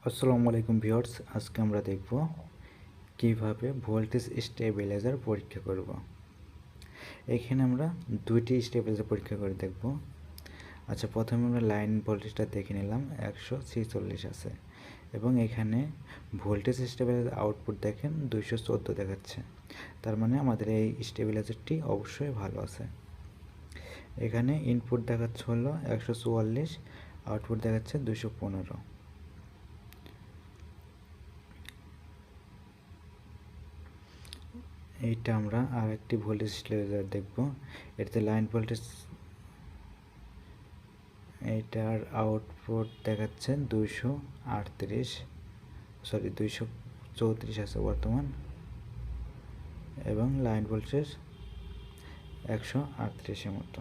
আসসালামু আলাইকুম ভিউয়ার্স, আজকে আমরা দেখব কিভাবে ভোল্টেজ স্টেবিলাইজার পরীক্ষা করব। এখানে আমরা দুইটি স্টেবিলাইজার পরীক্ষা করে দেখব। আচ্ছা, প্রথমে আমরা লাইন ভোল্টেজটা দেখে নিলাম 146 আছে এবং এখানে ভোল্টেজ স্টেবিলাইজার আউটপুট দেখেন 214 দেখাচ্ছে। তার মানে আমাদের এই স্টেবিলাইজারটি অবশ্যই ভালো আছে। এখানে ইনপুট দেখাচ্ছে হলো 144, আউটপুট দেখাচ্ছে 215। এইটা আমরা আর একটি ভোল্টেজ স্টেবিলাইজার দেখব। এটাতে লাইন ভোল্টেজ, এইটার আউটপুট দেখাচ্ছে 234 আছে বর্তমান, এবং লাইন ভোল্টেজ 138 মতো।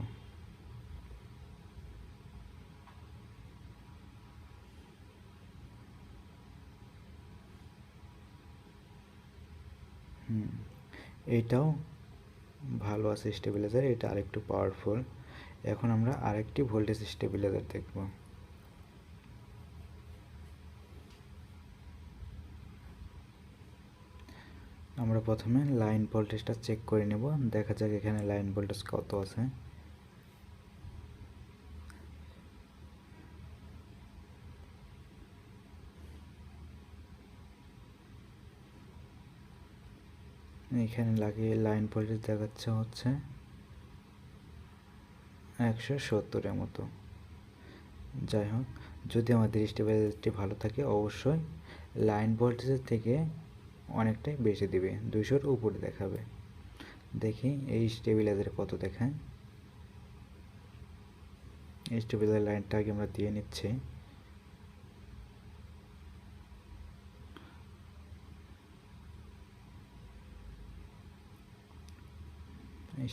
এইটাও ভালো আছে স্টেবিলাইজার, এটা আরেকটু পাওয়ারফুল। এখন আমরা আরেকটি ভোল্টেজ স্টেবিলাইজার দেখব। আমরা প্রথমে লাইন ভোল্টেজটা চেক করে নেব, দেখা যাক এখানে লাইন ভোল্টেজ কত আছে। এখানে লাগিয়ে লাইন ভোল্টেজ দেখাচ্ছে হচ্ছে 170 মতো। যাই হোক, যদি আমাদের স্টেবিলাইজারটি ভালো থাকে অবশ্যই লাইন ভোল্টেজের থেকে অনেকটাই বেশি দিবে, 200-র উপরে দেখাবে। দেখি এই স্টেবিলাইজারে কত দেখায়। স্টেবিলাইজার লাইনটা আগে আমরা দিয়ে নিচ্ছি।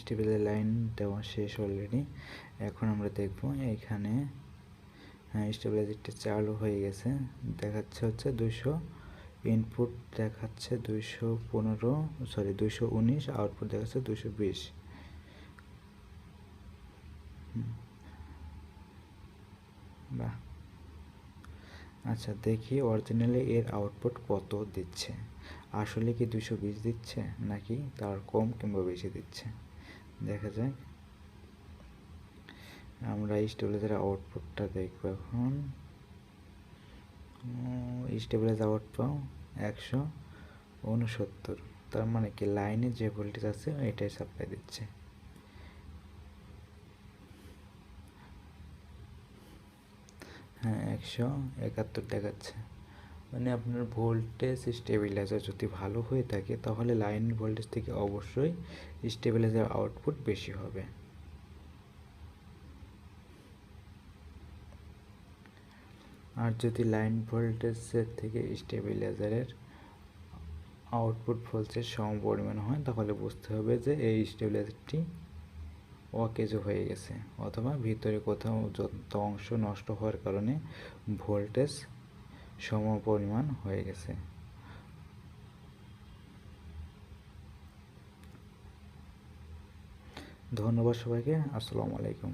স্টেবিলাইজার লাইন দেওয়া শেষ অলরেডি। এখন আমরা দেখব এখানে, হ্যাঁ, স্টেবিলাইজারটা চালু হয়ে গেছে। দেখাচ্ছে হচ্ছে 200, ইনপুট দেখাচ্ছে 219, আউটপুট দেখাচ্ছে 220। বাহ, আচ্ছা দেখি অরিজিনালি এর আউটপুট কত দিচ্ছে। আসলে কি 220 দিচ্ছে নাকি তার কম কিংবা বেশি দিচ্ছে, দেখা যায়। আমরা স্টেবিলাইজার আউটপুটটা দেখব এখন। স্টেবিলাইজার আউটপুট 169, তার মানে কি লাইনে যে ভোল্টেজ আছে এটাই সাপ্লাই দিচ্ছে। হ্যাঁ, 171 দেখাচ্ছে। মানে আপনার ভোল্টেজ স্টেবিলাইজার যদি ভালো হয়ে থাকে তাহলে লাইন ভোল্টেজ থেকে অবশ্যই স্টেবিলাইজার আউটপুট বেশি হবে। আর যদি লাইন ভোল্টেজের থেকে স্টেবিলাইজারের আউটপুট ভোল্টেজ সম পরিমাণ হয় তাহলে বুঝতে হবে যে এই স্টেবিলাইজারটি অকেজো হয়ে গেছে, অথবা ভিতরে কোথাও যত অংশ নষ্ট হওয়ার কারণে ভোল্টেজ সম পরিমাণ হয়ে গেছে। ধন্যবাদ সবাইকে। আসসালামু আলাইকুম।